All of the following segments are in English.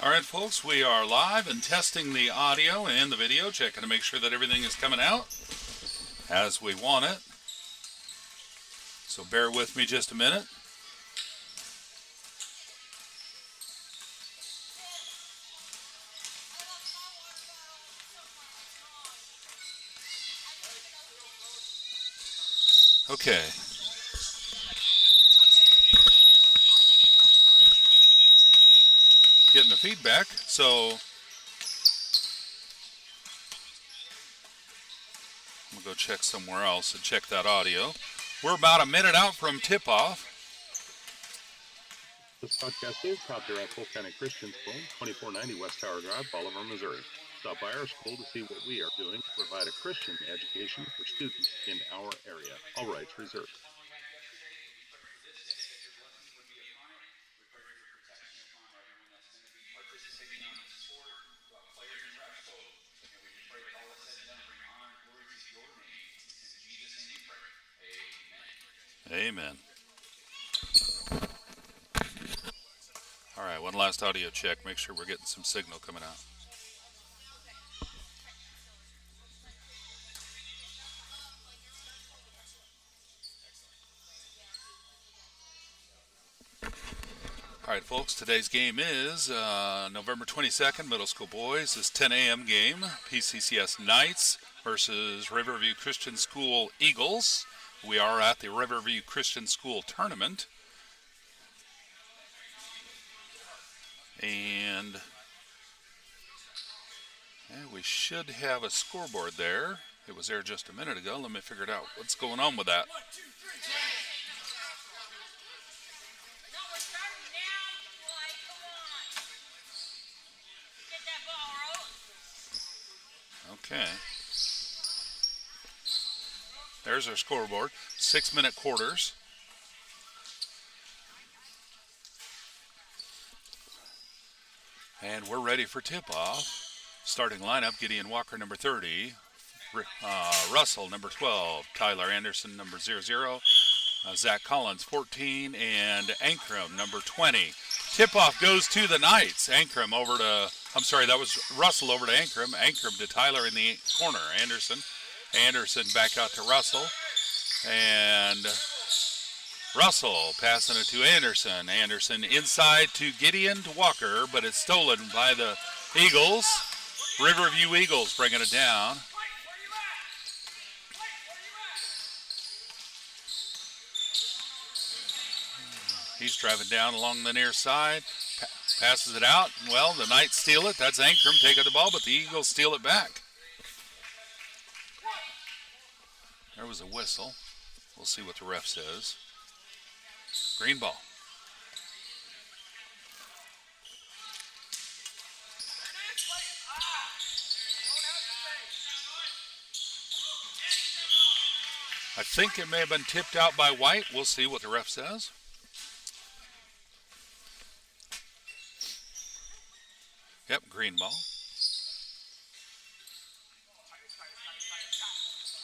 All right, folks, we are live and testing the audio and the video, checking to make sure that everything is coming out as we want it. So bear with me just a minute. Okay. Getting the feedback, so I'm going to go check somewhere else and check that audio. We're about a minute out from tip-off. This podcast is copyright Polk County Christian School, 2490 West Tower Drive, Bolivar, Missouri. Stop by our school to see what we are doing to provide a Christian education for students in our area. All rights reserved. Amen. All right, one last audio check. Make sure we're getting some signal coming out. All right, folks, today's game is November 22nd, middle school boys. This 10 a.m. game, Pccs Knights versus Riverview Christian School Eagles. We are at the Riverview Christian School Tournament. And we should have a scoreboard there. It was there just a minute ago. Let me figure it out. What's going on with that? Okay. There's our scoreboard. 6-minute quarters. And we're ready for tip-off. Starting lineup, Gideon Walker, number 30. Russell, number 12. Tyler Anderson, number 00. Zach Collins, 14. And Ankrum, number 20. Tip-off goes to the Knights. Ankrum over to, that was Russell over to Ankrum. Ankrum to Tyler in the corner. Anderson back out to Russell. And Russell passing it to Anderson. Anderson inside to Gideon to Walker, but it's stolen by the Eagles. Riverview Eagles bringing it down. He's driving down along the near side. Passes it out. Well, the Knights steal it. That's Ankrum taking the ball, but the Eagles steal it back. There was a whistle. We'll see what the ref says. Green ball. I think it may have been tipped out by White. We'll see what the ref says. Yep, green ball.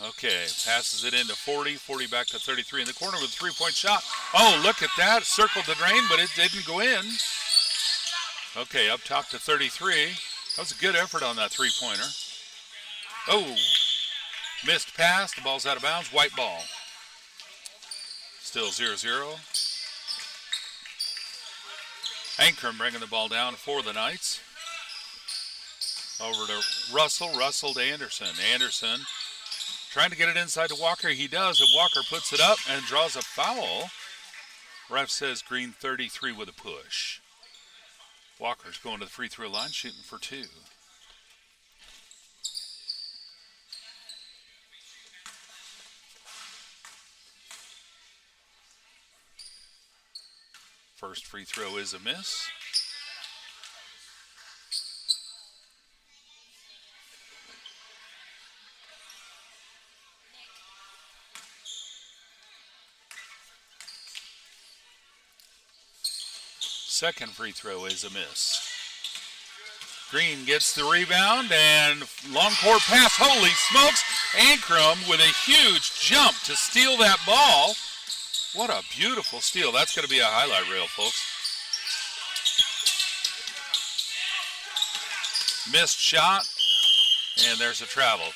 Okay, passes it into 40 back to 33 in the corner with a three-point shot. Oh, look at that. Circled the drain, but it didn't go in. Okay, up top to 33. That was a good effort on that three-pointer. Oh, missed pass. The ball's out of bounds. White ball. Still 0-0. Ankrum bringing the ball down for the Knights. Over to Russell. Russell to Anderson. Anderson trying to get it inside to Walker. He does, and Walker puts it up and draws a foul. Ref says green 33 with a push. Walker's going to the free throw line, shooting for 2. First free throw is a miss. Second free throw is a miss. Green gets the rebound and long court pass. Holy smokes! Ankrum with a huge jump to steal that ball. What a beautiful steal. That's going to be a highlight reel, folks. Missed shot, and there's a travel.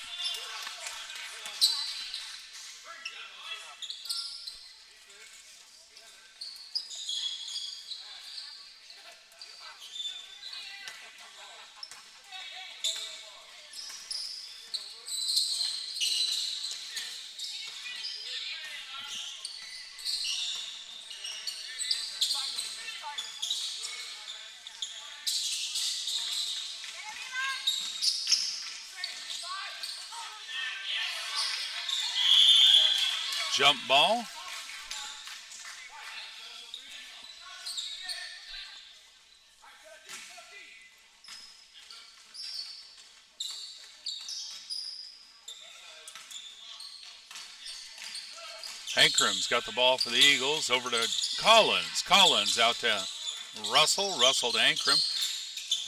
Jump ball. Hankrum's got the ball for the Eagles. Over to Collins. Collins out to Russell. Russell to Ankrum.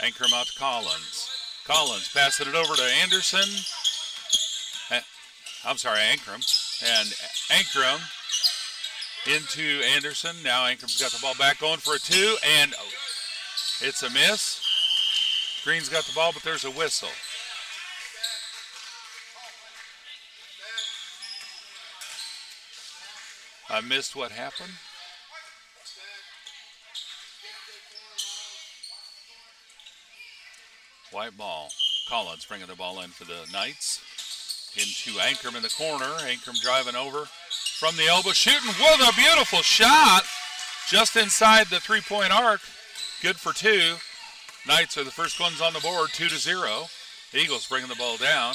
Ankrum out to Collins. Collins passing it over to Anderson. I'm sorry, Ankrum. And Ankrum into Anderson. Now Ankrum's got the ball back, going for a two, and it's a miss. Green's got the ball, but there's a whistle. I missed what happened. White ball. Collins bringing the ball in for the Knights. Into Ankrum in the corner. Ankrum driving over from the elbow, shooting with a beautiful shot just inside the three-point arc. Good for two. Knights are the first ones on the board, 2-0. Eagles bringing the ball down.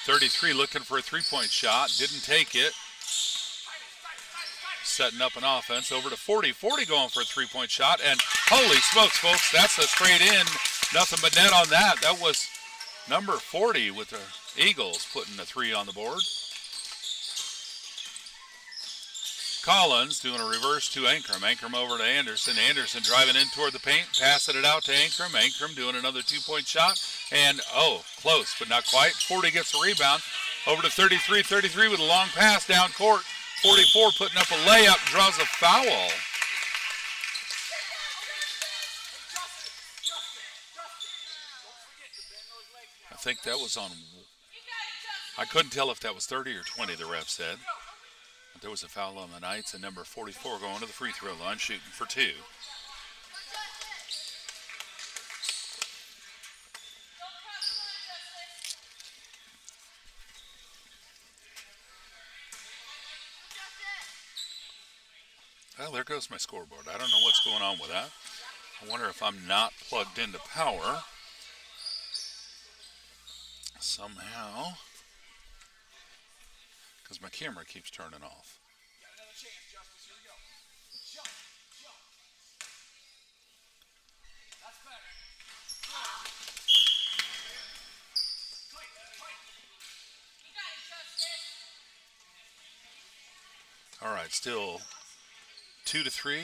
33 looking for a three-point shot. Didn't take it. Setting up an offense. Over to 40. 40 going for a three-point shot. And holy smokes, folks, that's a straight in. Nothing but net on that. That was number 40 with the Eagles putting the three on the board. Collins doing a reverse to Ankrum. Ankrum over to Anderson. Anderson driving in toward the paint, passing it out to Ankrum. Ankrum doing another two-point shot. And, close, but not quite. 40 gets the rebound. Over to 33. 33 with a long pass down court. 44 putting up a layup, draws a foul. I think that was on, I couldn't tell if that was 30 or 20, the ref said. But there was a foul on the Knights, and number 44 going to the free throw line, shooting for two. Well, there goes my scoreboard. I don't know what's going on with that. I wonder if I'm not plugged into power somehow, because my camera keeps turning off. All right, still 2-3.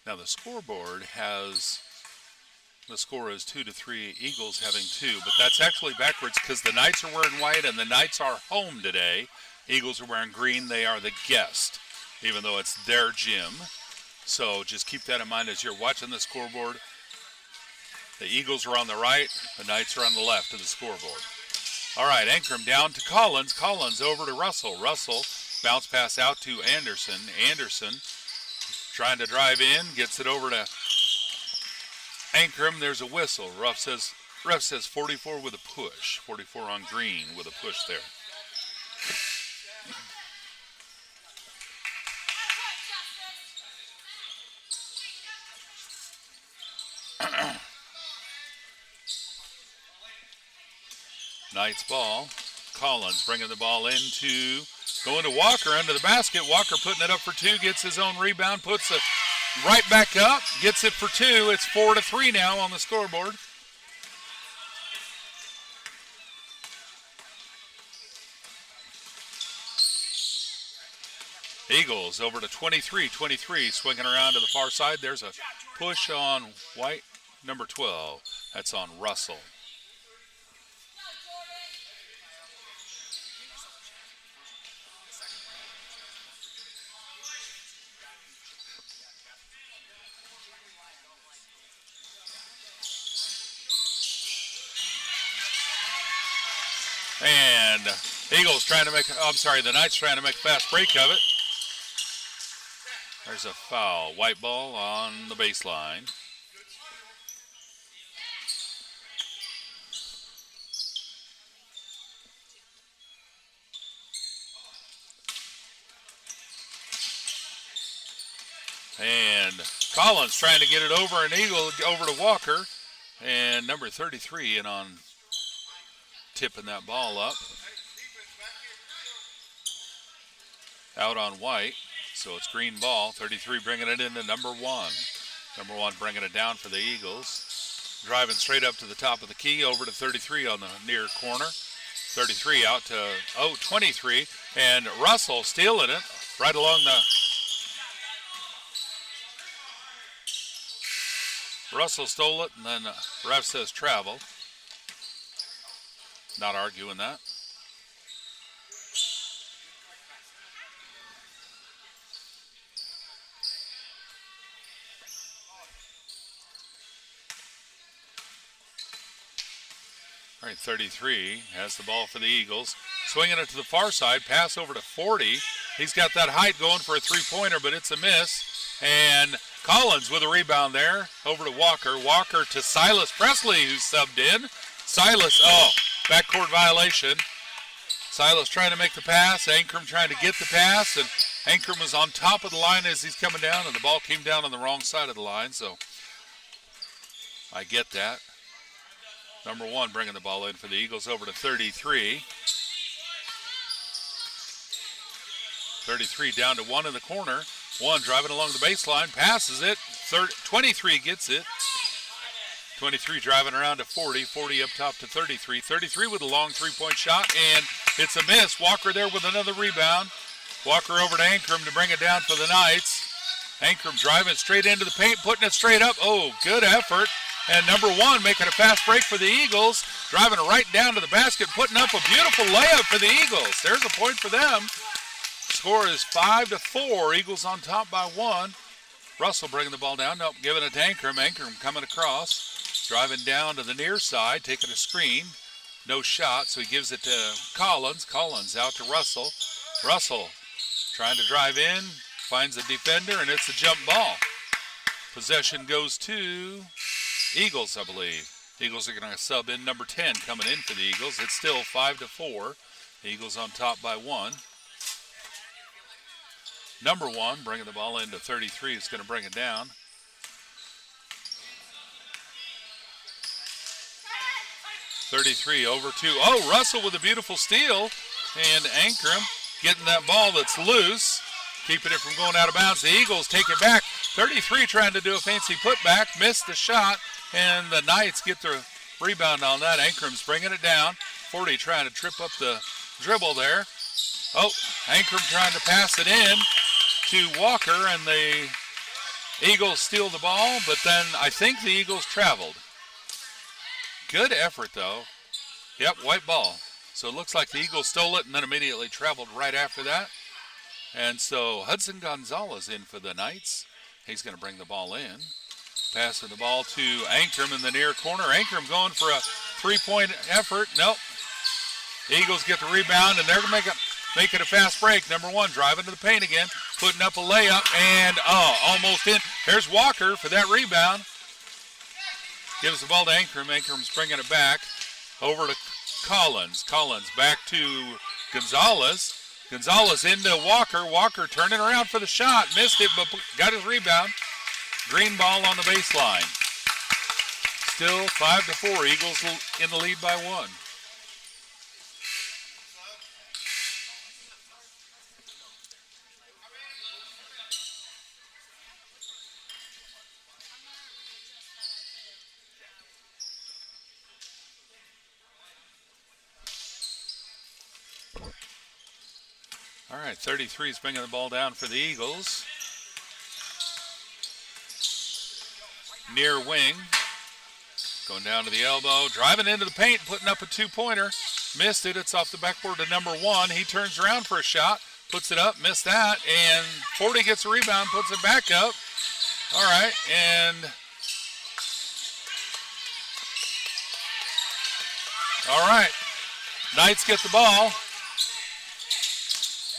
Now the scoreboard has, the score is 2-3, Eagles having two, but that's actually backwards because the Knights are wearing white and the Knights are home today. Eagles are wearing green, they are the guest, even though it's their gym. So just keep that in mind as you're watching the scoreboard. The Eagles are on the right, the Knights are on the left of the scoreboard. All right, Ankrum down to Collins. Collins over to Russell. Russell bounce pass out to Anderson. Anderson trying to drive in, gets it over to Ankrum. There's a whistle. Ref says 44 with a push. 44 on green with a push there. Knights ball. Collins bringing the ball into, going to Walker under the basket. Walker putting it up for two, gets his own rebound, puts it right back up, gets it for two. It's 4-3 now on the scoreboard. Eagles over to 23. 23 swinging around to the far side. There's a push on white, number 12. That's on Russell. And Eagles trying to make, the Knights trying to make a fast break of it. There's a foul. White ball on the baseline. And Collins trying to get it over an Eagle, over to Walker. And number 33 in on tipping that ball up. Out on White. So it's green ball. 33 bringing it into number 1. Number 1 bringing it down for the Eagles. Driving straight up to the top of the key, over to 33 on the near corner. 33 out to 23. And Russell stealing it right along the... Russell stole it, and then ref says travel. Not arguing that. All right, 33 has the ball for the Eagles. Swinging it to the far side, pass over to 40. He's got that height going for a three-pointer, but it's a miss. And Collins with a rebound there, over to Walker. Walker to Silas Presley, who's subbed in. Silas, backcourt violation. Silas trying to make the pass. Ankrum trying to get the pass, and Ankrum was on top of the line as he's coming down, and the ball came down on the wrong side of the line, so I get that. Number 1 bringing the ball in for the Eagles, over to 33. 33 down to 1 in the corner. 1 driving along the baseline, passes it. 23 gets it. 23 driving around to 40. 40 up top to 33. 33 with a long three-point shot, and it's a miss. Walker there with another rebound. Walker over to Ankrum to bring it down for the Knights. Ankrum driving straight into the paint, putting it straight up. Oh, good effort. And number 1 making a fast break for the Eagles, driving it right down to the basket, putting up a beautiful layup for the Eagles. There's a point for them. Score is 5-4. Eagles on top by 1. Russell bringing the ball down. Nope, giving it to Ankrum. Ankrum coming across, driving down to the near side, taking a screen. No shot, so he gives it to Collins. Collins out to Russell. Russell trying to drive in, finds a defender, and it's a jump ball. Possession goes to Eagles, I believe. Eagles are going to sub in number 10 coming in for the Eagles. It's still 5-4. The Eagles on top by 1. Number 1 bringing the ball into 33 is going to bring it down. over to, Russell with a beautiful steal. And Ankrum getting that ball that's loose, keeping it from going out of bounds. The Eagles take it back. 33 trying to do a fancy putback, missed the shot, and the Knights get the rebound on that. Ankrum's bringing it down. 40 trying to trip up the dribble there. Ankrum trying to pass it in to Walker, and the Eagles steal the ball, but then I think the Eagles traveled. Good effort, though. Yep, white ball. So it looks like the Eagles stole it and then immediately traveled right after that. And so Hudson Gonzalez in for the Knights. He's going to bring the ball in. Passing the ball to Ankrum in the near corner. Ankrum going for a three-point effort. Nope. Eagles get the rebound, and they're going to make it a fast break. Number 1 driving to the paint again, putting up a layup, and almost in. There's Walker for that rebound. Gives the ball to Ankrum. Ankrum's bringing it back over to Collins. Collins back to Gonzalez. Gonzalez into Walker. Walker turning around for the shot. Missed it, but got his rebound. Green ball on the baseline. Still 5-4. Eagles in the lead by 1. All right, 33 is bringing the ball down for the Eagles. Near wing. Going down to the elbow. Driving into the paint, putting up a two-pointer. Missed it. It's off the backboard to number 1. He turns around for a shot. Puts it up. Missed that. And 40 gets a rebound. Puts it back up. All right. And all right. Knights get the ball.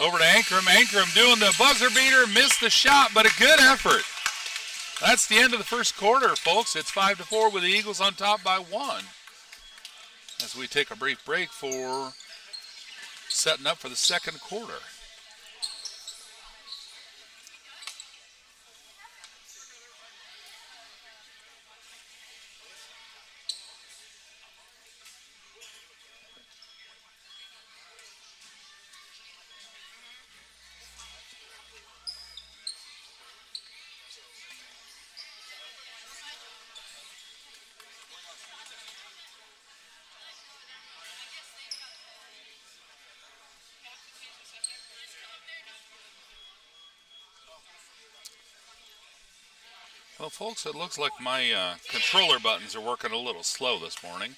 Over to Ankrum. Ankrum doing the buzzer beater. Missed the shot, but a good effort. That's the end of the first quarter, folks. It's 5-4 with the Eagles on top by 1. As we take a brief break for setting up for the second quarter. Well, folks, it looks like my controller buttons are working a little slow this morning.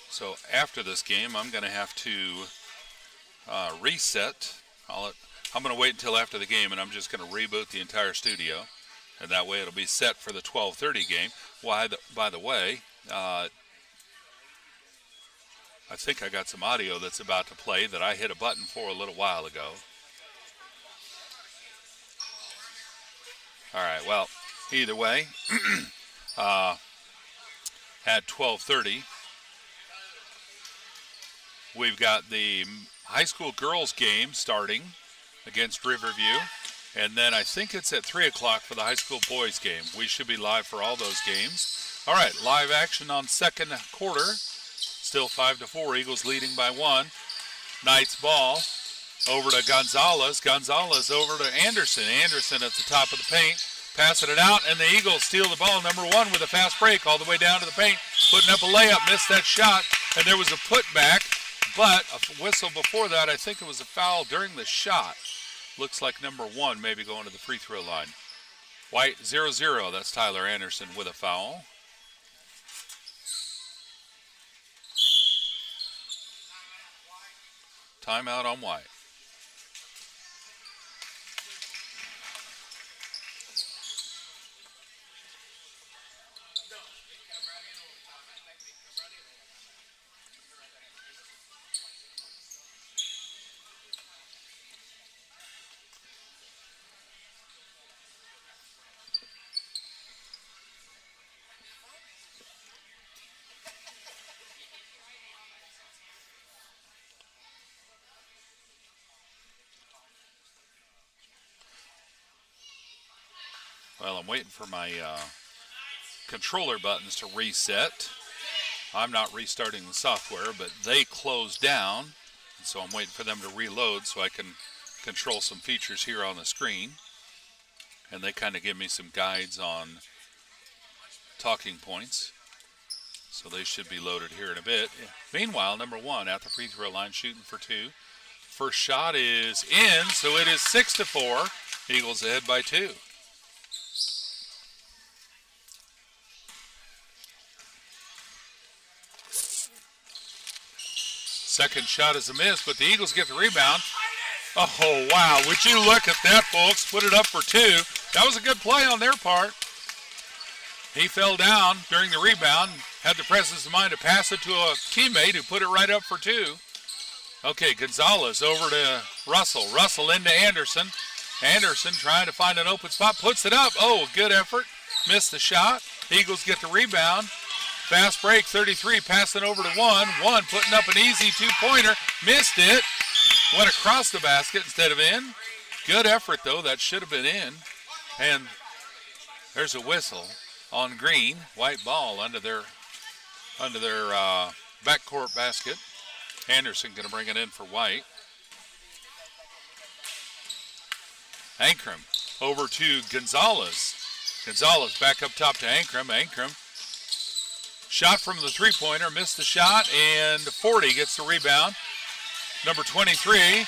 So after this game, I'm going to have to reset. I'm going to wait until after the game, and I'm just going to reboot the entire studio. And that way it'll be set for the 12:30 game. By the way, I think I got some audio that's about to play that I hit a button for a little while ago. All right, well, either way, at 12:30, we've got the high school girls game starting against Riverview, and then I think it's at 3 o'clock for the high school boys game. We should be live for all those games. All right, live action on second quarter, still 5-4, Eagles leading by 1. Knights ball. Over to Gonzalez. Gonzalez over to Anderson. Anderson at the top of the paint. Passing it out, and the Eagles steal the ball. Number 1 with a fast break all the way down to the paint. Putting up a layup. Missed that shot. And there was a putback. But a whistle before that. I think it was a foul during the shot. Looks like number 1 maybe going to the free throw line. White 0-0. That's Tyler Anderson with a foul. Timeout on White. Well, I'm waiting for my controller buttons to reset. I'm not restarting the software, but they closed down. And so I'm waiting for them to reload so I can control some features here on the screen. And they kind of give me some guides on talking points. So they should be loaded here in a bit. Meanwhile, number 1 at the free throw line shooting for 2. First shot is in, so it is 6-4. Eagles ahead by 2. Second shot is a miss, but the Eagles get the rebound. Oh, wow. Would you look at that, folks. Put it up for 2. That was a good play on their part. He fell down during the rebound, had the presence of mind to pass it to a teammate who put it right up for 2. Okay, Gonzalez over to Russell. Russell into Anderson. Anderson trying to find an open spot, puts it up. Oh, good effort. Missed the shot. Eagles get the rebound. Fast break, 33, passing over to 1. 1 putting up an easy 2-pointer. Missed it. Went across the basket instead of in. Good effort, though. That should have been in. And there's a whistle on green. White ball under their backcourt basket. Anderson going to bring it in for White. Ankrum over to Gonzalez. Gonzalez back up top to Ankrum. Ankrum shot from the three-pointer, missed the shot, and 40 gets the rebound. Number 23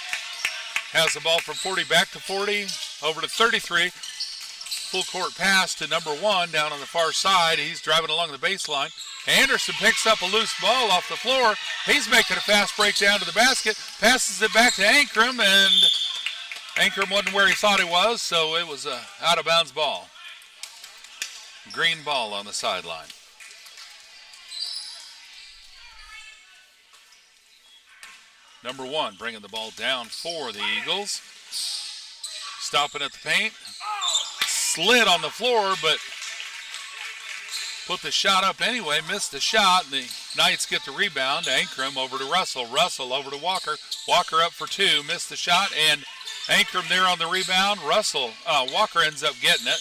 has the ball from 40 back to 40, over to 33. Full court pass to number 1 down on the far side. He's driving along the baseline. Anderson picks up a loose ball off the floor. He's making a fast break down to the basket, passes it back to Ankrum, and Ankrum wasn't where he thought he was, so it was a out-of-bounds ball. Green ball on the sideline. Number 1 bringing the ball down for the Eagles. Stopping at the paint. Slid on the floor, but put the shot up anyway. Missed the shot. And the Knights get the rebound. Ankrum over to Russell. Russell over to Walker. Walker up for 2. Missed the shot. And Ankrum there on the rebound. Walker ends up getting it.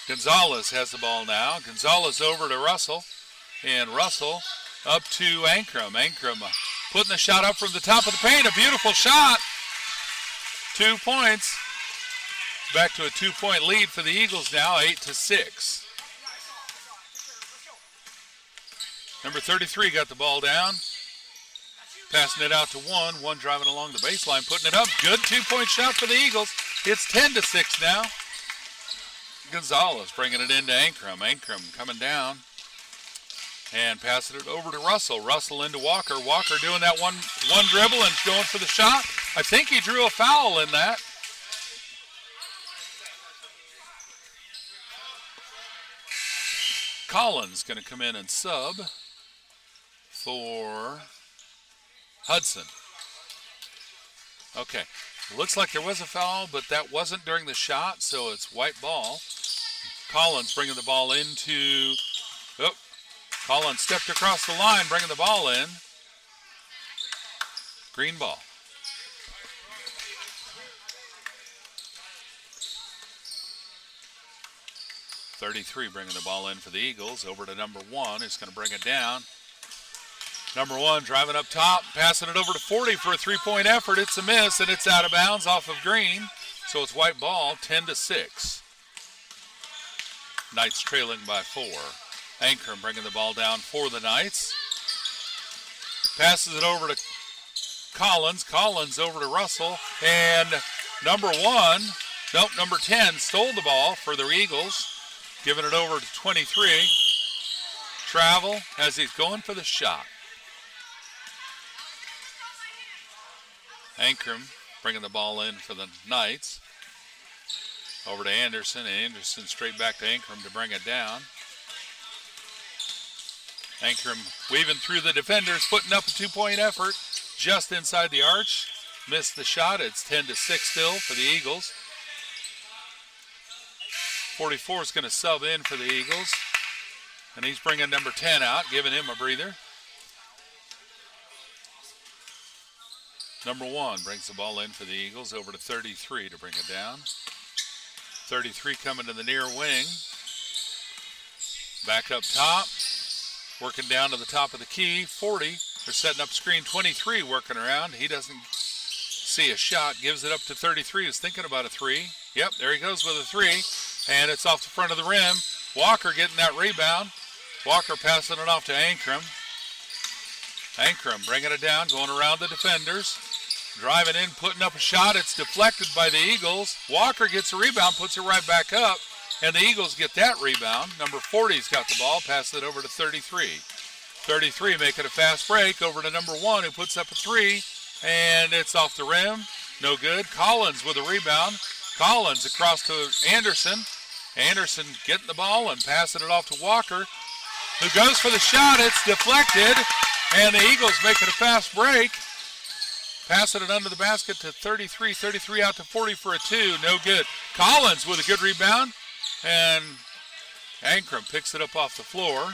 Gonzalez has the ball now. Gonzalez over to Russell. And Russell up to Ankrum. Ankrum putting the shot up from the top of the paint. A beautiful shot. 2 points. Back to a 2-point lead for the Eagles now, 8-6. Number 33 got the ball down. Passing it out to 1. 1 driving along the baseline, putting it up. Good 2-point shot for the Eagles. It's 10-6 now. Gonzalez bringing it into Ankrum. Ankrum coming down and passing it over to Russell. Russell into Walker. Walker doing that one dribble and going for the shot. I think he drew a foul in that. Collins going to come in and sub for Hudson. Okay, looks like there was a foul, but that wasn't during the shot, so it's white ball. Collins bringing the ball into... Oh, Collins stepped across the line, bringing the ball in. Green ball. .33 bringing the ball in for the Eagles. Over to number 1, who's going to bring it down. Number 1 driving up top, passing it over to 40 for a 3-point effort. It's a miss, and it's out of bounds off of Green. So it's white ball, 10-6. Knights trailing by 4. Ankrum bringing the ball down for the Knights. Passes it over to Collins. Collins over to Russell. And number 10 stole the ball for the Eagles. Giving it over to 23. Travel as he's going for the shot. Ankrum bringing the ball in for the Knights. Over to Anderson. Anderson straight back to Ankrum to bring it down. Ankrum weaving through the defenders, putting up a 2-point effort just inside the arch. Missed the shot. It's 10-6 still for the Eagles. 44 is going to sub in for the Eagles. And he's bringing number 10 out, giving him a breather. Number 1 brings the ball in for the Eagles, over to 33 to bring it down. 33 coming to the near wing. Back up top. Working down to the top of the key. 40, they're setting up screen. 23 working around. He doesn't see a shot. Gives it up to 33, who's thinking about a 3. Yep, there he goes with a 3. And it's off the front of the rim. Walker getting that rebound. Walker passing it off to Ankrum. Ankrum bringing it down, going around the defenders. Driving in, putting up a shot. It's deflected by the Eagles. Walker gets a rebound, puts it right back up. And the Eagles get that rebound. Number 40's got the ball, passes it over to 33. 33 making a fast break over to number 1, who puts up a 3. And it's off the rim. No good. Collins with a rebound. Collins across to Anderson. Anderson getting the ball and passing it off to Walker, who goes for the shot. It's deflected. And the Eagles making a fast break. Passing it under the basket to 33. 33 out to 40 for a 2. No good. Collins with a good rebound. And Ankrum picks it up off the floor.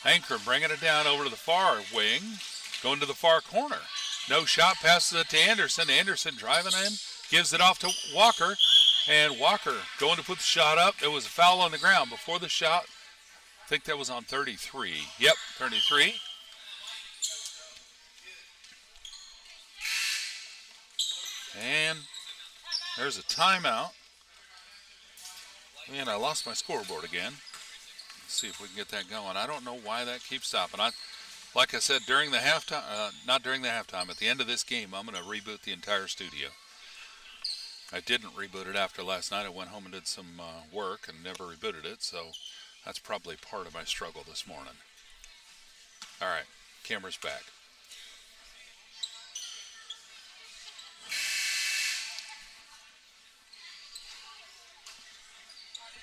Ankrum bringing it down over to the far wing. Going to the far corner. No shot, passes it to Anderson. Anderson driving in. Gives it off to Walker. And Walker going to put the shot up. It was a foul on the ground before the shot. I think that was on 33. Yep, 33. And there's a timeout. Man, I lost my scoreboard again. Let's see if we can get that going. I don't know why that keeps stopping. Like I said, during the halftime, not during the halftime, at the end of this game, I'm going to reboot the entire studio. I didn't reboot it after last night. I went home and did some work and never rebooted it, so that's probably part of my struggle this morning. All right, camera's back.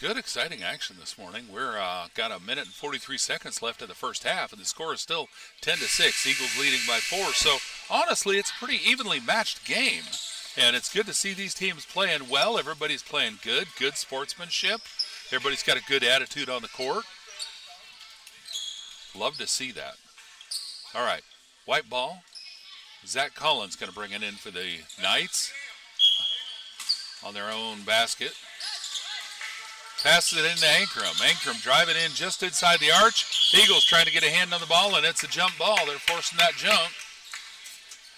Good, exciting action this morning. We're got a minute and 43 seconds left in the first half, and the score is still 10-6. Eagles leading by 4. So honestly, it's a pretty evenly matched game, and it's good to see these teams playing well. Everybody's playing good sportsmanship. Everybody's got a good attitude on the court. Love to see that. All right, white ball. Zach Collins going to bring it in for the Knights on their own basket. Passes it into Ankrum. Ankrum driving in just inside the arch. Eagles trying to get a hand on the ball, and it's a jump ball. They're forcing that jump.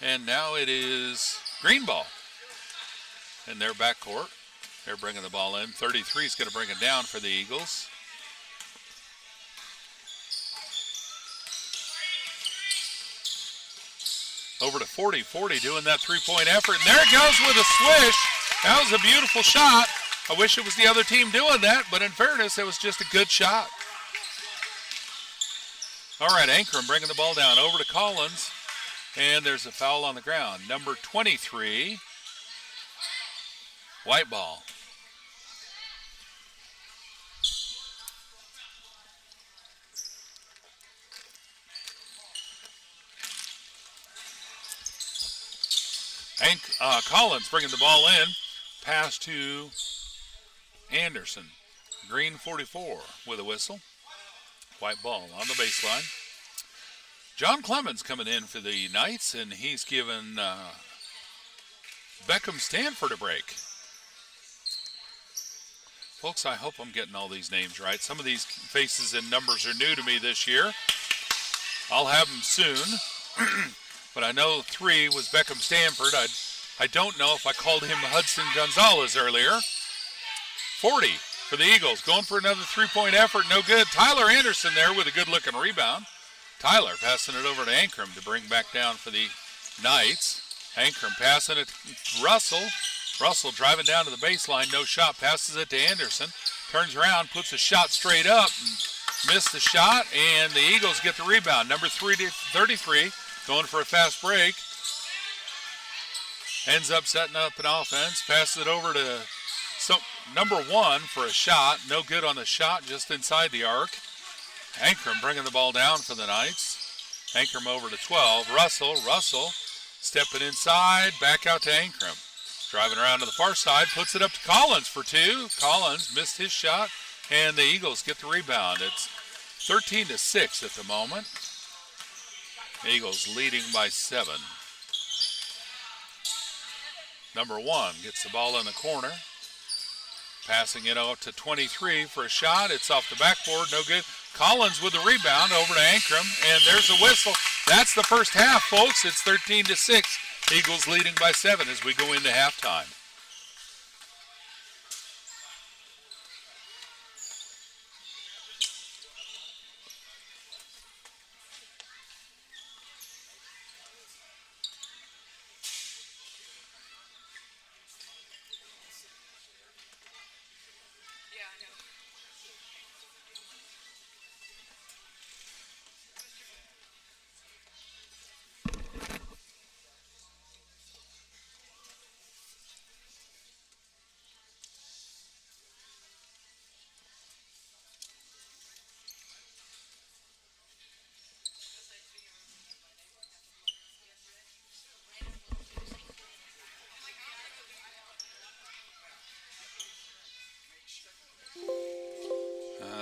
And now it is green ball in their backcourt. They're bringing the ball in. 33 is going to bring it down for the Eagles. Over to 40 doing that three-point effort. And there it goes with a swish. That was a beautiful shot. I wish it was the other team doing that, but in fairness, it was just a good shot. All right, Ankrum bringing the ball down over to Collins. And there's a foul on the ground. Number 23, white ball. Collins bringing the ball in. Pass to Anderson. Green 44 with a whistle. White ball on the baseline. John Clemens coming in for the Knights, and he's given Beckham Stanford a break. Folks, I hope I'm getting all these names right. Some of these faces and numbers are new to me this year. I'll have them soon. But I know 3 was Beckham Stanford. I don't know if I called him Hudson Gonzalez earlier. 40 for the Eagles. Going for another three-point effort. No good. Tyler Anderson there with a good-looking rebound. Tyler passing it over to Ankrum to bring back down for the Knights. Ankrum passing it to Russell. Russell driving down to the baseline. No shot. Passes it to Anderson. Turns around. Puts a shot straight up. And missed the shot. And the Eagles get the rebound. Number 33 going for a fast break. Ends up setting up an offense. Passes it over to number 1 for a shot. No good on the shot. Just inside the arc. Ankrum bringing the ball down for the Knights. Ankrum over to 12. Russell stepping inside. Back out to Ankrum. Driving around to the far side. Puts it up to Collins for 2. Collins missed his shot. And the Eagles get the rebound. It's 13-6 at the moment. Eagles leading by 7. Number 1 gets the ball in the corner. Passing it out to 23 for a shot. It's off the backboard. No good. Collins with the rebound over to Ankrum. And there's a whistle. That's the first half, folks. It's 13-6. Eagles leading by 7 as we go into halftime.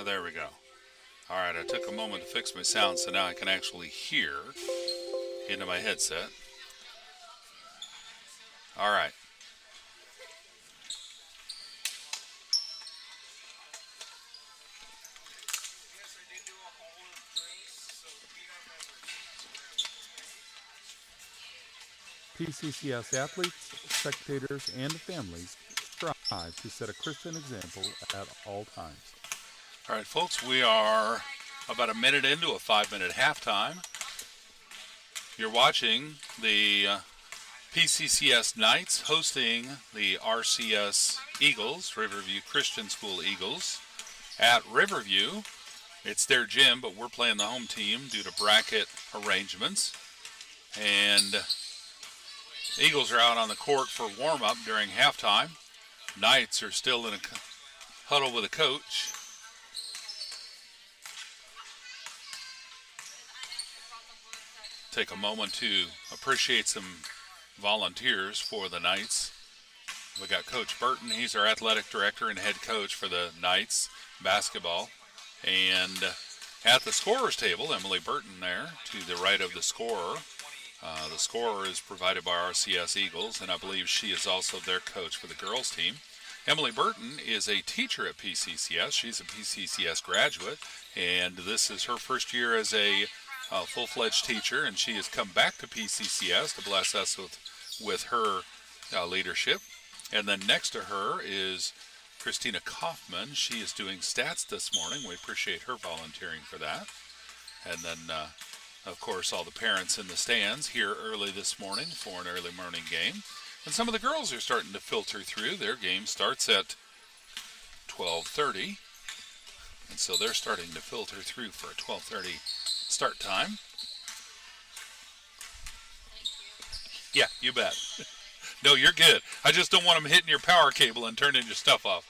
There we go. All right, I took a moment to fix my sound, so now I can actually hear into my headset. All right. PCCS athletes, spectators, and families strive to set a Christian example at all times. All right, folks, we are about a minute into a 5-minute halftime. You're watching the PCCS Knights hosting the RCS Eagles, Riverview Christian School Eagles, at Riverview. It's their gym, but we're playing the home team due to bracket arrangements. And Eagles are out on the court for warm-up during halftime. Knights are still in huddle with a coach. Take a moment to appreciate some volunteers for the Knights. We got Coach Burton. He's our athletic director and head coach for the Knights basketball. And at the scorer's table, Emily Burton there to the right of the scorer. The scorer is provided by RCS Eagles, and I believe she is also their coach for the girls team. Emily Burton is a teacher at PCCS. She's a PCCS graduate, and this is her first year as a full-fledged teacher, and she has come back to PCCS to bless us with her leadership. And then next to her is Christina Kaufman. She is doing stats this morning. We appreciate her volunteering for that. And then, of course, all the parents in the stands here early this morning for an early morning game. And some of the girls are starting to filter through. Their game starts at 12:30. And so they're starting to filter through for a 12:30 start time. Yeah, you bet. No, you're good. I just don't want them hitting your power cable and turning your stuff off.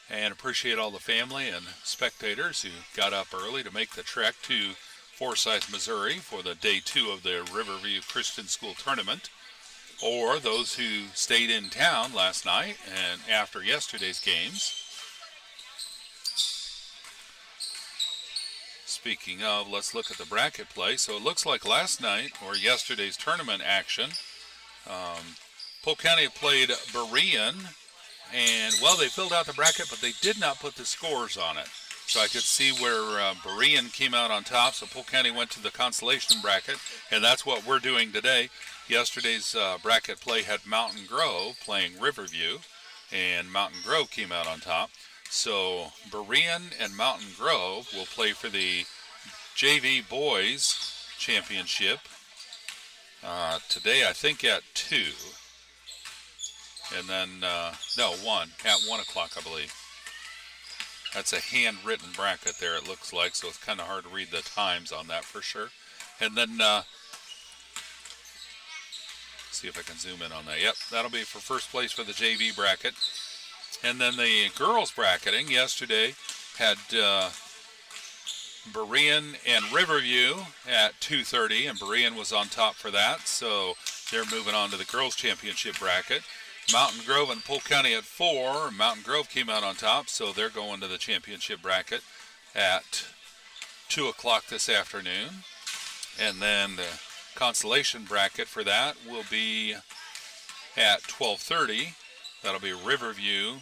And appreciate all the family and spectators who got up early to make the trek to Forsyth, Missouri for the day 2 of the Riverview Christian School Tournament, or those who stayed in town last night and after yesterday's games. Speaking of, let's look at the bracket play. So it looks like last night, or yesterday's tournament action, Polk County played Berean, and, well, they filled out the bracket, but they did not put the scores on it. So I could see where Berean came out on top, so Polk County went to the consolation bracket, and that's what we're doing today. Yesterday's bracket play had Mountain Grove playing Riverview, and Mountain Grove came out on top. So Berean and Mountain Grove will play for the JV Boys Championship today, I think at 2. And then, no, 1, at 1 o'clock, I believe. That's a handwritten bracket there, it looks like, so it's kind of hard to read the times on that for sure. And then, see if I can zoom in on that. Yep, that'll be for first place for the JV bracket. And then the girls bracketing yesterday had Berean and Riverview at 2:30, and Berean was on top for that, so they're moving on to the girls championship bracket. Mountain Grove and Polk County at 4. Mountain Grove came out on top, so they're going to the championship bracket at 2 o'clock this afternoon. And then the consolation bracket for that will be at 12:30. That'll be Riverview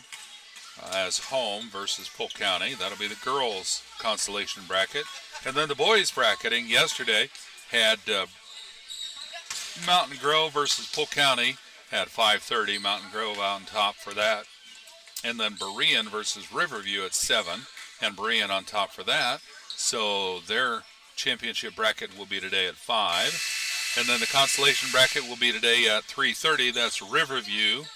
as home versus Polk County. That'll be the girls' consolation bracket. And then the boys' bracketing yesterday had Mountain Grove versus Polk County at 5:30. Mountain Grove out on top for that. And then Berean versus Riverview at 7. And Berean on top for that. So their championship bracket will be today at 5. And then the consolation bracket will be today at 3:30. That's Riverview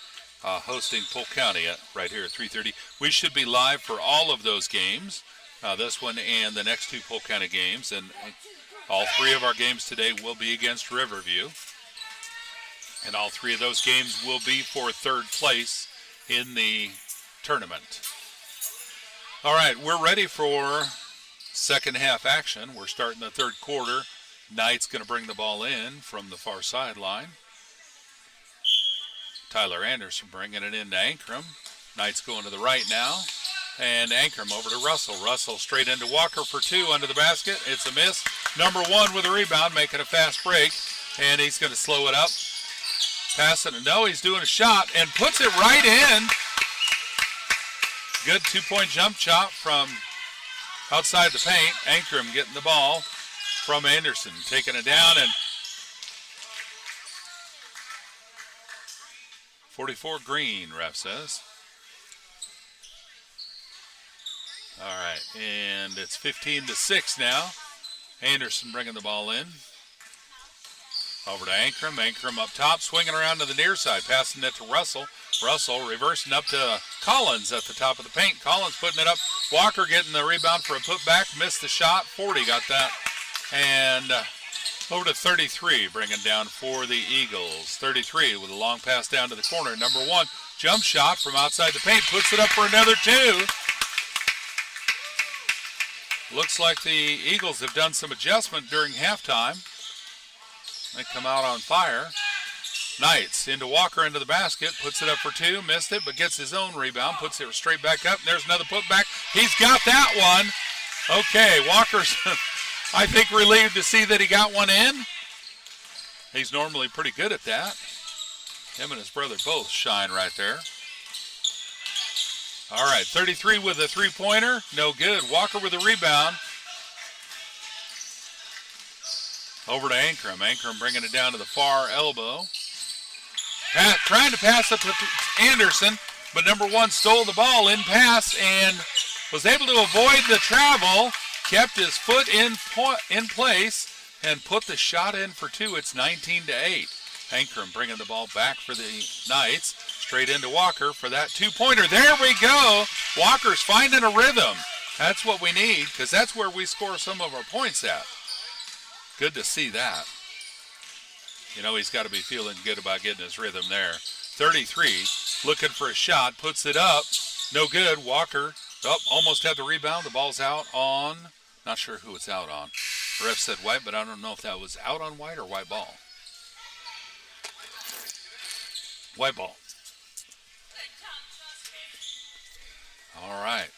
hosting Polk County right here at 3:30. We should be live for all of those games, this one and the next 2 Polk County games. And all 3 of our games today will be against Riverview. And all 3 of those games will be for 3rd place in the tournament. All right, we're ready for second half action. We're starting the 3rd quarter. Knight's going to bring the ball in from the far sideline. Tyler Anderson bringing it into Ankrum. Knight's going to the right now. And Ankrum over to Russell. Russell straight into Walker for 2 under the basket. It's a miss. Number 1 with a rebound, making a fast break. And he's going to slow it up. Pass it. No, he's doing a shot and puts it right in. Good 2-point jump shot from outside the paint. Ankrum getting the ball from Anderson. Taking it down, and 44 green, ref says. All right, and it's 15-6 now. Anderson bringing the ball in. Over to Ankrum. Ankrum up top, swinging around to the near side, passing it to Russell. Russell reversing up to Collins at the top of the paint. Collins putting it up. Walker getting the rebound for a putback. Missed the shot. 40 got that. And Over to 33, bringing down for the Eagles. 33 with a long pass down to the corner. Number 1, jump shot from outside the paint, puts it up for another 2. Looks like the Eagles have done some adjustment during halftime. They come out on fire. Knights into Walker into the basket, puts it up for 2, missed it, but gets his own rebound, puts it straight back up, and there's another putback. He's got that one. Okay, Walker's, I think, relieved to see that he got one in. He's normally pretty good at that. Him and his brother both shine right there. All right, 33 with a three-pointer, no good. Walker with a rebound. Over to Ankrum. Ankrum bringing it down to the far elbow. Trying to pass it to Anderson, but number 1 stole the ball in pass and was able to avoid the travel, kept his foot in place, and put the shot in for 2. It's 19-8. Ankrum bringing the ball back for the Knights, straight into Walker for that 2-pointer. There we go. Walker's finding a rhythm. That's what we need, because that's where we score some of our points at. Good to see that. You know, he's got to be feeling good about getting his rhythm there. 33, looking for a shot, puts it up. No good. Walker, almost had the rebound. The ball's out on, not sure who it's out on. The ref said white, but I don't know if that was out on white or white ball. White ball. All right.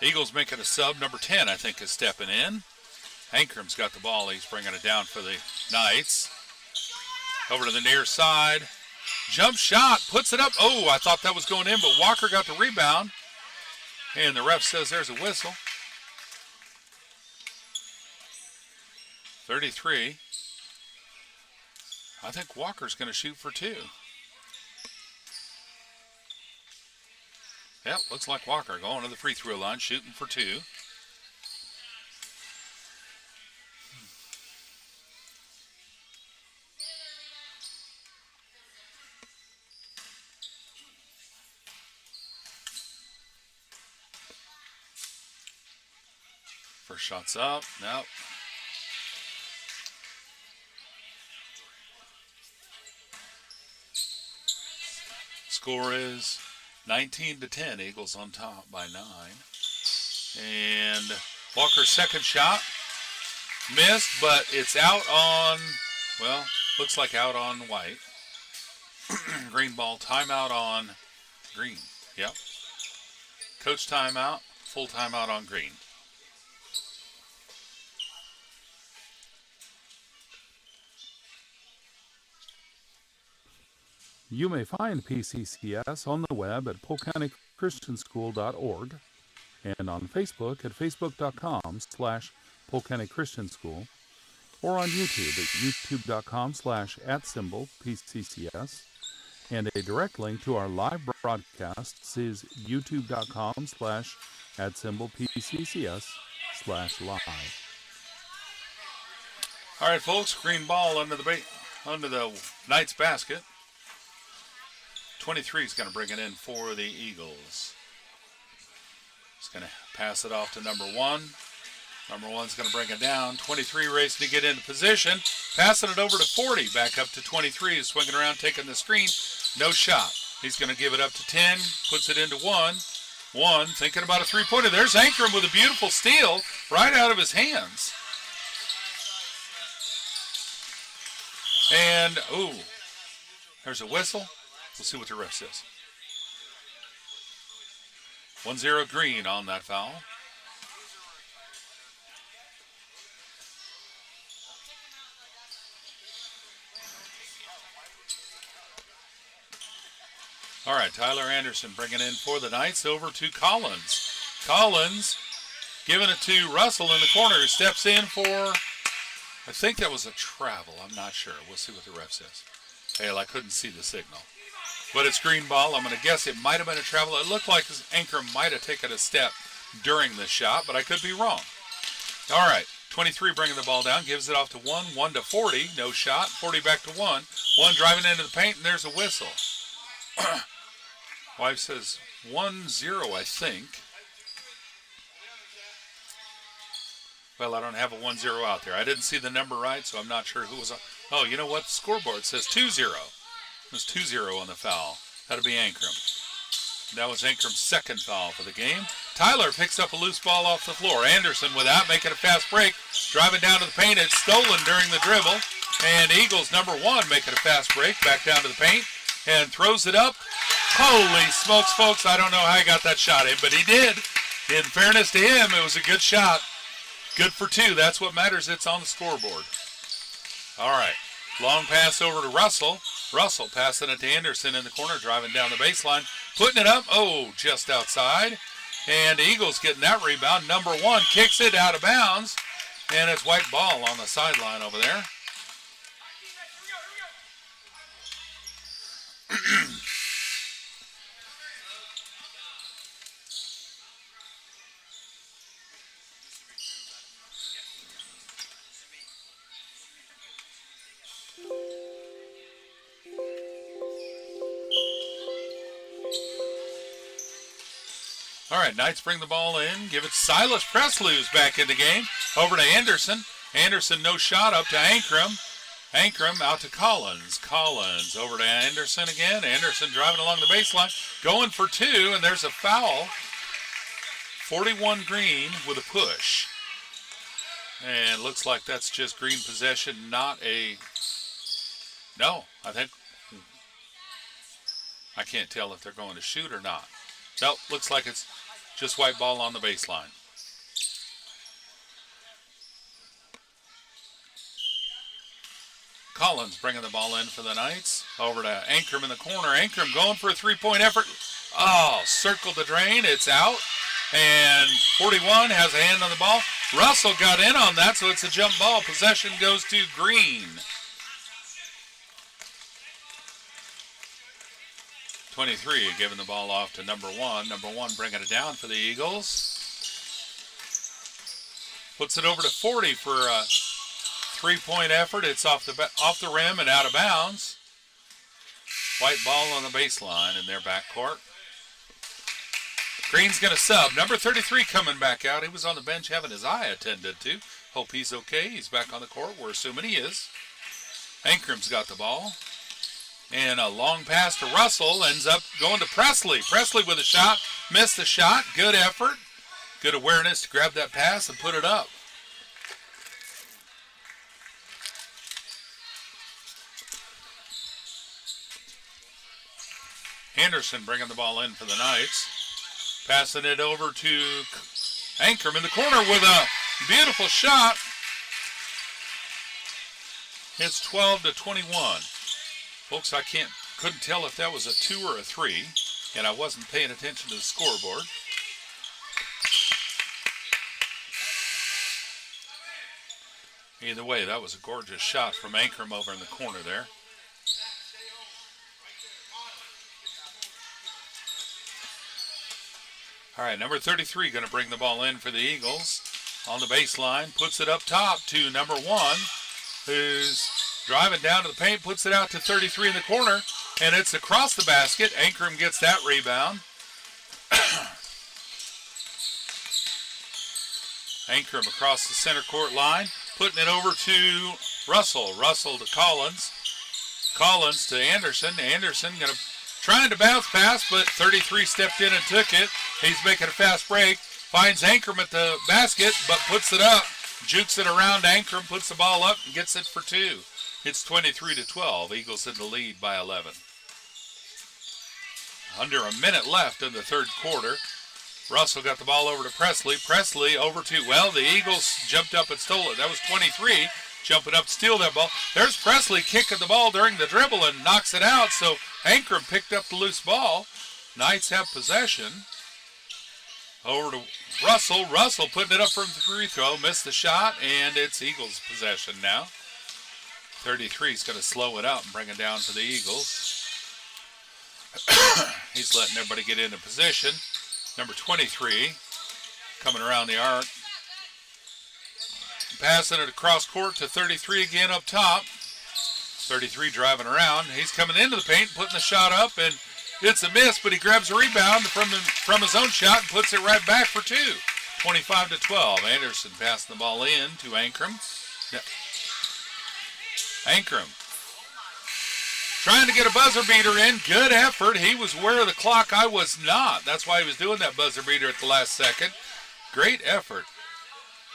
Eagles making a sub. Number 10, I think, is stepping in. Ankrum's got the ball. He's bringing it down for the Knights. Over to the near side. Jump shot. Puts it up. Oh, I thought that was going in, but Walker got the rebound. And the ref says there's a whistle. 33. I think Walker's going to shoot for 2. Yep, looks like Walker going to the free throw line, shooting for 2. First shot's up. Nope. Score is 19-10. Eagles on top by 9. And Walker's second shot missed, but it's out on, well, looks like out on white. Green ball, timeout on green. Yep. Coach timeout, full timeout on green. You may find PCCS on the web at polkcountychristianschool.org and on Facebook at facebook.com/polkcountychristianschool or on YouTube at youtube.com/@PCCS. And a direct link to our live broadcasts is youtube.com/PCCS/live. All right, folks, green ball under the Knights basket. 23 is going to bring it in for the Eagles. He's going to pass it off to number 1. Number 1's going to bring it down. 23 racing to get into position. Passing it over to 40. Back up to 23. He's swinging around, taking the screen. No shot. He's going to give it up to 10. Puts it into 1. 1, thinking about a three-pointer. There's Ankrum with a beautiful steal right out of his hands. And, ooh, there's a whistle. We'll see what the ref says. 1-0 green on that foul. All right, Tyler Anderson bringing in for the Knights. Over to Collins. Collins giving it to Russell in the corner, who steps in for, I think that was a travel. I'm not sure. We'll see what the ref says. Hell, I couldn't see the signal. But it's green ball. I'm going to guess it might have been a travel. It looked like Ankrum might have taken a step during the shot, but I could be wrong. All right, 23 bringing the ball down, gives it off to 1. 1 to 40, no shot. 40 back to 1. 1 driving into the paint, and there's a whistle. Wife says 1-0, I think. Well, I don't have a 1-0 out there. I didn't see the number right, so I'm not sure who was on. Oh, you know what? The scoreboard says 2-0. There's 2-0 on the foul. That'll be Ankrum. That was Ankrum's second foul for the game. Tyler picks up a loose ball off the floor. Anderson, without making a fast break, driving down to the paint. It's stolen during the dribble. And Eagles number 1 making a fast break, back down to the paint, and throws it up. Holy smokes, folks. I don't know how he got that shot in, but he did. In fairness to him, it was a good shot. Good for 2. That's what matters. It's on the scoreboard. All right. Long pass over to Russell. Russell passing it to Anderson in the corner, driving down the baseline, putting it up. Oh, just outside. And the Eagles getting that rebound. Number 1 kicks it out of bounds. And it's white ball on the sideline over there. All right, Knights bring the ball in. Give it Silas Presley, who's back in the game. Over to Anderson. Anderson, no shot, up to Ankrum. Ankrum out to Collins. Collins over to Anderson again. Anderson driving along the baseline. Going for 2, and there's a foul. 41 Green with a push. And looks like that's just Green possession, not a... No, I can't tell if they're going to shoot or not. Nope, looks like it's just white ball on the baseline. Collins bringing the ball in for the Knights. Over to Ankrum in the corner. Ankrum going for a 3-point effort. Oh, circled the drain. It's out. And 41 has a hand on the ball. Russell got in on that, so it's a jump ball. Possession goes to Green. 23 giving the ball off to number 1. Number 1 bringing it down for the Eagles. Puts it over to 40 for a 3-point effort. It's off the rim and out of bounds. White ball on the baseline in their backcourt. Green's going to sub. Number 33 coming back out. He was on the bench having his eye attended to. Hope he's okay. He's back on the court. We're assuming he is. Ankrum's got the ball. And a long pass to Russell ends up going to Presley. Presley with a shot. Missed the shot. Good effort. Good awareness to grab that pass and put it up. Anderson bringing the ball in for the Knights. Passing it over to Ankrum in the corner with a beautiful shot. It's 12-21. Folks, I couldn't tell if that was a 2 or a 3, and I wasn't paying attention to the scoreboard. Either way, that was a gorgeous shot from Ankrum over in the corner there. All right, number 33 going to bring the ball in for the Eagles. On the baseline, puts it up top to number 1, who's driving down to the paint, puts it out to 33 in the corner, and it's across the basket. Ankrum gets that rebound. Ankrum across the center court line, putting it over to Russell. Russell to Collins. Collins to Anderson. Anderson trying to bounce pass, but 33 stepped in and took it. He's making a fast break. Finds Ankrum at the basket, but puts it up. Jukes it around Ankrum, puts the ball up, and gets it for 2. It's 23-12. Eagles in the lead by 11. Under a minute left in the third quarter. Russell got the ball over to Presley. Presley over to, well, the Eagles jumped up and stole it. That was 23, jumping up to steal that ball. There's Presley kicking the ball during the dribble and knocks it out, so Ankrum picked up the loose ball. Knights have possession. Over to Russell. Russell putting it up from the free throw. Missed the shot, and it's Eagles' possession now. 33 is going to slow it up and bring it down for the Eagles. He's letting everybody get into position. Number 23 coming around the arc. Passing it across court to 33 again up top. 33 driving around. He's coming into the paint, putting the shot up, and it's a miss, but he grabs a rebound from his own shot and puts it right back for 2. 25-12. Anderson passing the ball in to Ankrum. Ankrum trying to get a buzzer beater in. Good effort. He was aware of the clock. I was not. That's why he was doing that buzzer beater at the last second. Great effort.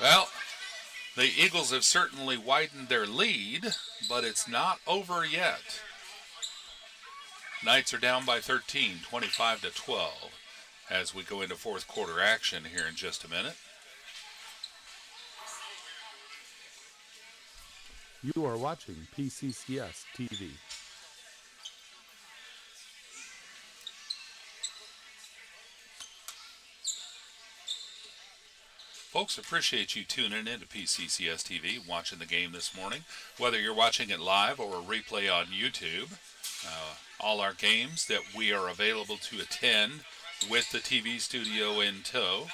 Well, the Eagles have certainly widened their lead, but it's not over yet. Knights are down by 13, 25-12, as we go into fourth quarter action here in just a minute. You are watching PCCS TV. Folks, appreciate you tuning in to PCCS TV, watching the game this morning. Whether you're watching it live or a replay on YouTube, all our games that we are available to attend with the TV studio in tow,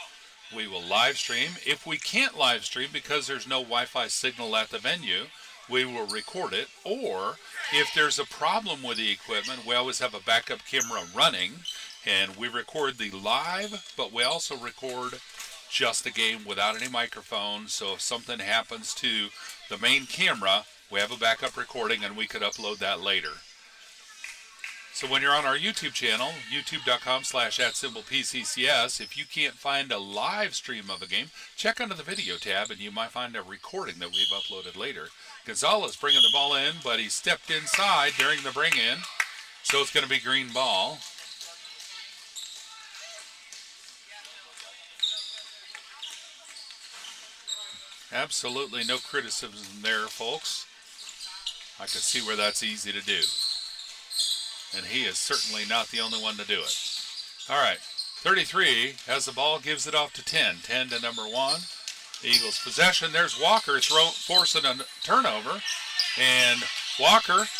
we will live stream. If we can't live stream because there's no Wi-Fi signal at the venue, we will record it. Or if there's a problem with the equipment, we always have a backup camera running, and we record the live, but we also record just the game without any microphone. So if something happens to the main camera, we have a backup recording and we could upload that later. So when you're on our YouTube channel, youtube.com/@PCCS, if you can't find a live stream of a game, check under the video tab and you might find a recording that we've uploaded later. Gonzalez bringing the ball in, but he stepped inside during the bring in, so it's going to be green ball. Absolutely no criticism there, folks. I can see where that's easy to do. And he is certainly not the only one to do it. All right, 33 has the ball, gives it off to 10. 10 to number 1. Eagles possession. There's Walker forcing a turnover. And Walker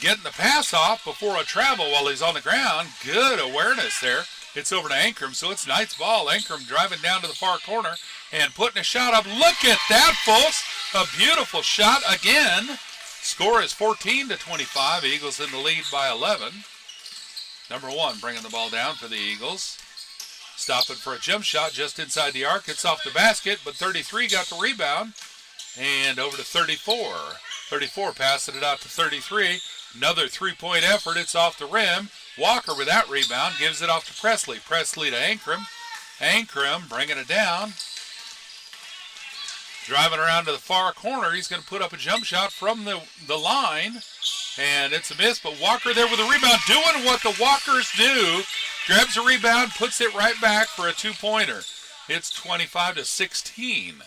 getting the pass off before a travel while he's on the ground. Good awareness there. It's over to Ankrum, so it's Knight's ball. Ankrum driving down to the far corner and putting a shot up. Look at that, folks. A beautiful shot again. Score is 14-25. Eagles in the lead by 11. Number 1 bringing the ball down for the Eagles. Stopping for a jump shot just inside the arc. It's off the basket, but 33 got the rebound. And over to 34. 34 passing it out to 33. Another three-point effort. It's off the rim. Walker with that rebound gives it off to Presley. Presley to Ankrum. Ankrum bringing it down. Driving around to the far corner. He's going to put up a jump shot from the line. And it's a miss, but Walker there with a rebound, doing what the Walkers do. Grabs a rebound, puts it right back for a two-pointer. It's 25-16.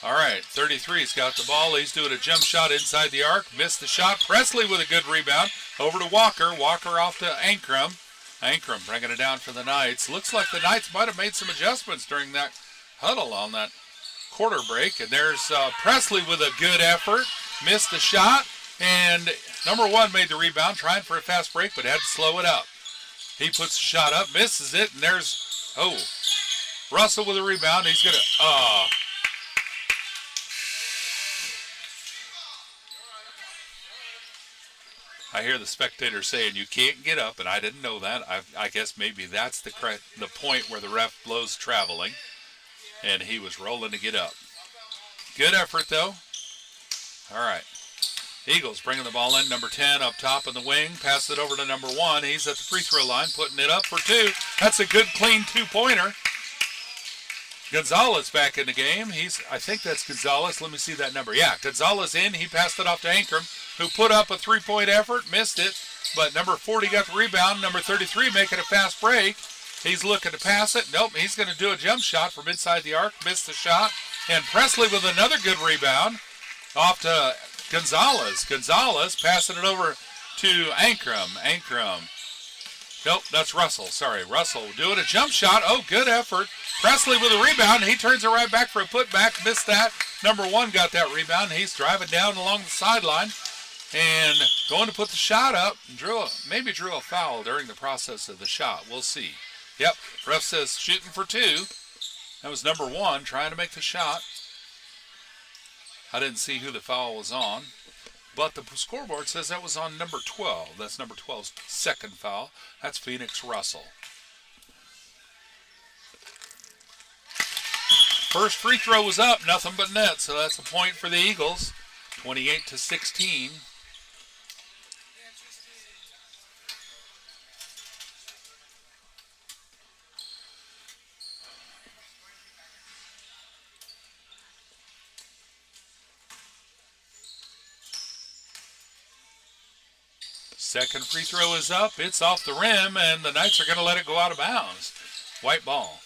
All right, 33's got the ball. He's doing a jump shot inside the arc. Missed the shot. Presley with a good rebound. Over to Walker. Walker off to Ankrum. Ankrum bringing it down for the Knights. Looks like the Knights might have made some adjustments during that huddle on that quarter break. And there's Presley with a good effort. Missed the shot. And number 1 made the rebound, trying for a fast break, but had to slow it up. He puts the shot up, misses it, and there's, Russell with a rebound. He's going to, I hear the spectator saying you can't get up, and I didn't know that. I guess maybe that's the point where the ref blows traveling, and he was rolling to get up. Good effort, though. All right. Eagles bringing the ball in. Number 10 up top in the wing. Pass it over to number 1. He's at the free throw line, putting it up for 2. That's a good, clean two-pointer. Gonzalez back in the game. I think that's Gonzalez. Let me see that number. Yeah, Gonzalez in. He passed it off to Ankrum, who put up a three-point effort, missed it. But number 40 got the rebound. Number 33 making a fast break. He's looking to pass it. Nope, he's going to do a jump shot from inside the arc. Missed the shot. And Presley with another good rebound. Off to Gonzalez. Gonzalez passing it over to Ankrum. Ankrum. Nope, that's Russell. Sorry, Russell doing a jump shot. Oh, good effort. Presley with a rebound. He turns it right back for a putback. Missed that. Number 1 got that rebound. He's driving down along the sideline and going to put the shot up. Maybe drew a foul during the process of the shot. We'll see. Yep, ref says shooting for 2. That was number 1 trying to make the shot. I didn't see who the foul was on, but the scoreboard says that was on number 12. That's number 12's second foul. That's Phoenix Russell. First free throw was up, nothing but net, so that's a point for the Eagles. 28-16. Second free throw is up. It's off the rim, and the Knights are going to let it go out of bounds. White ball.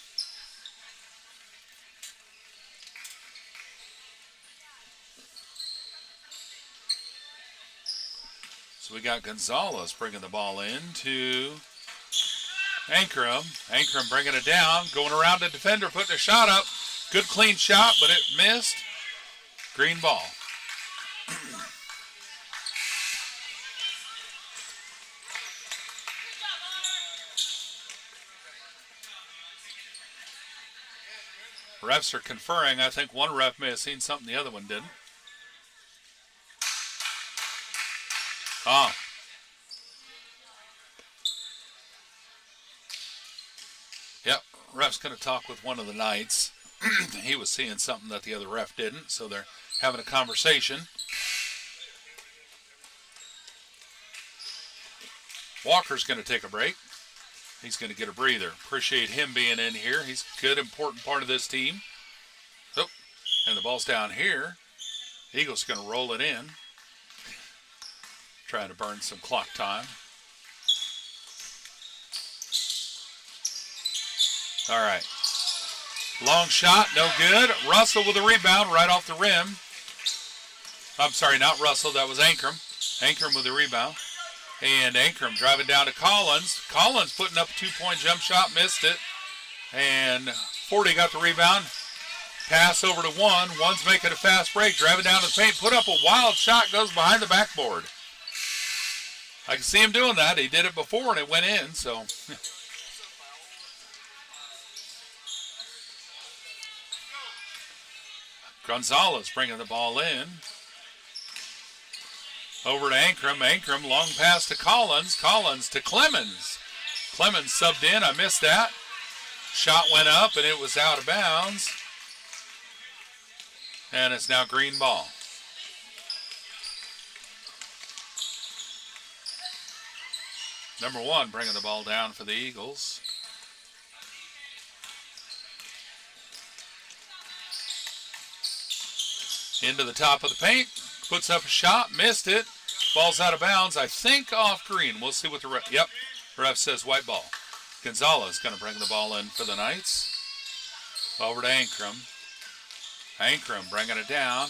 So we got Gonzalez bringing the ball in to Ankrum. Ankrum bringing it down, going around the defender, putting a shot up. Good clean shot, but it missed. Green ball. Refs are conferring. I think one ref may have seen something the other one didn't. Oh. Yep, ref's going to talk with one of the Knights. He was seeing something that the other ref didn't, so they're having a conversation. Walker's going to take a break. He's going to get a breather. Appreciate him being in here. He's a good, important part of this team. Oh, and the ball's down here. Eagles going to roll it in. Trying to burn some clock time. All right. Long shot, no good. Russell with a rebound right off the rim. I'm sorry, not Russell. That was Ankrum. Ankrum with a rebound. And Ankrum driving down to Collins. Collins putting up a two-point jump shot, missed it. And 40 got the rebound. Pass over to one. One's making a fast break, driving down to the paint. Put up a wild shot, goes behind the backboard. I can see him doing that. He did it before and it went in, so. Gonzalez bringing the ball in. Over to Ankrum. Ankrum, long pass to Collins. Collins to Clemens. Clemens subbed in. I missed that. Shot went up and it was out of bounds. And it's now green ball. Number one bringing the ball down for the Eagles. Into the top of the paint. Puts up a shot. Missed it. Ball's out of bounds. I think off green. We'll see what the ref. Yep. Ref says white ball. Gonzalez going to bring the ball in for the Knights. Over to Ankrum. Ankrum bringing it down.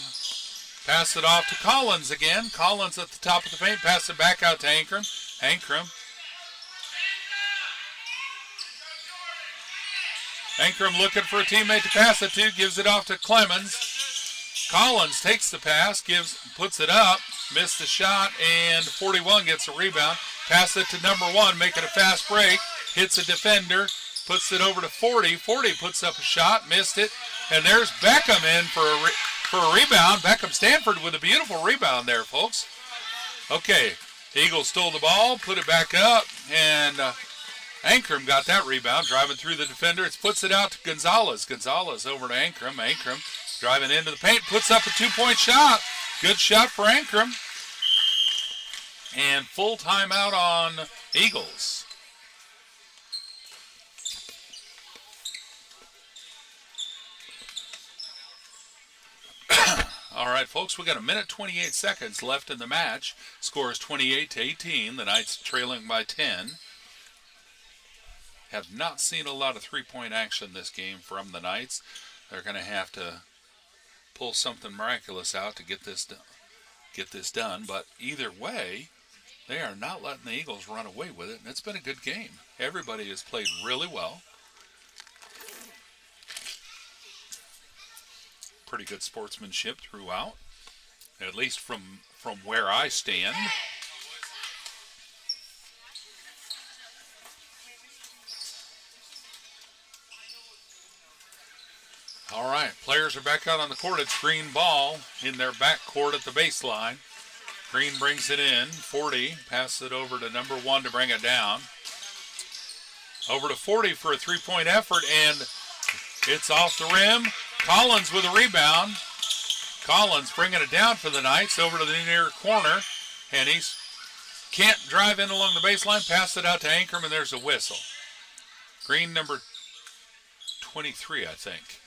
Pass it off to Collins again. Collins at the top of the paint. Pass it back out to Ankrum. Ankrum. Ankrum looking for a teammate to pass it to. Gives it off to Clemens. Collins takes the pass. Puts it up. Missed the shot. And 41 gets a rebound. Pass it to number one. Making a fast break. Hits a defender. Puts it over to 40. 40 puts up a shot. Missed it. And there's Beckham in for a rebound. Beckham Stanford with a beautiful rebound there, folks. Okay. The Eagles stole the ball. Put it back up. And Ankrum got that rebound. Driving through the defender. It puts it out to Gonzalez. Gonzalez over to Ankrum. Ankrum driving into the paint. Puts up a two-point shot. Good shot for Ankrum. And full timeout on Eagles. All right, folks, we got a minute 28 seconds left in the match. Score is 28-18. The Knights trailing by 10. Have not seen a lot of three-point action this game from the Knights. They're going to have to pull something miraculous out to get this done. But either way, they are not letting the Eagles run away with it, and it's been a good game. Everybody has played really well. Pretty good sportsmanship throughout, at least from where I stand. All right, players are back out on the court. It's green ball in their back court at the baseline. Green brings it in. 40, passes it over to number one to bring it down. Over to 40 for a three-point effort, and it's off the rim. Collins with a rebound. Collins bringing it down for the Knights over to the near corner. Hennies can't drive in along the baseline. Pass it out to Ankrum, and there's a whistle. Green number 23, I think.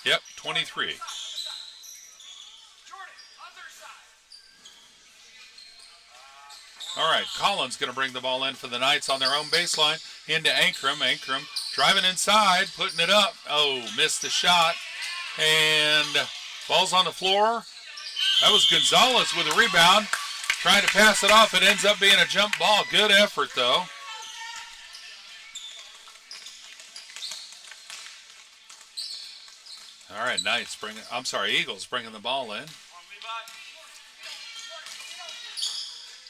Yep, 23. All right, Collins going to bring the ball in for the Knights on their own baseline. Into Ankrum. Ankrum driving inside, putting it up. Oh, missed the shot. And ball's on the floor. That was Gonzalez with a rebound. Trying to pass it off. It ends up being a jump ball. Good effort, though. All right, Knights Eagles bringing the ball in.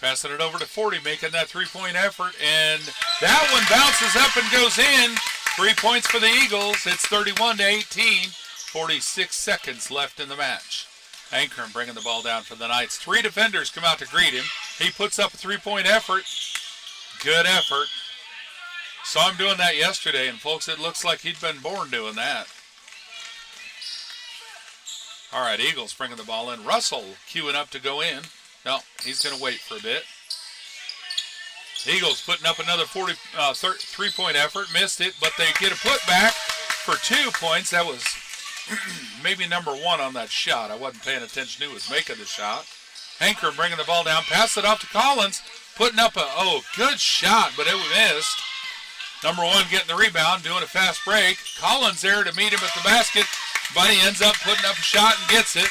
Passing it over to 40, making that three-point effort, and that one bounces up and goes in. 3 points for the Eagles. It's 31-18. 46 seconds left in the match. Ankrum bringing the ball down for the Knights. 3 defenders come out to greet him. He puts up a three-point effort. Good effort. Saw him doing that yesterday, and folks, it looks like he'd been born doing that. All right, Eagles bringing the ball in. Russell queuing up to go in. No, he's going to wait for a bit. Eagles putting up another 3-point effort. Missed it, but they get a putback for 2 points. That was maybe number 1 on that shot. I wasn't paying attention who was making the shot. Ankrum bringing the ball down. Pass it off to Collins. Putting up good shot, but it was missed. Number 1 getting the rebound, doing a fast break. Collins there to meet him at the basket, but he ends up putting up a shot and gets it.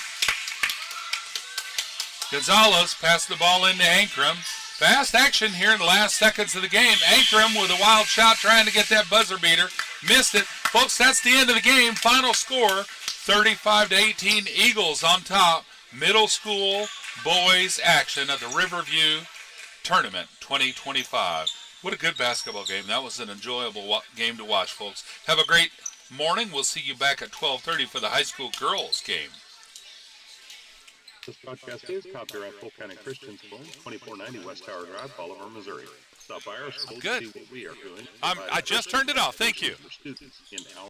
Gonzalez passed the ball into Ankrum. Fast action here in the last seconds of the game. Ankrum with a wild shot trying to get that buzzer beater. Missed it. Folks, that's the end of the game. Final score, 35-18. Eagles on top. Middle school boys action at the Riverview Tournament 2025. What a good basketball game. That was an enjoyable game to watch, folks. Have a great morning. We'll see you back at 12:30 for the high school girls game. This broadcast is copyright Polk County Christian School, 2490 West Tower Drive, Bolivar, Missouri. Stop by our school to see what we are doing. I just turned it off. Thank you. For students in our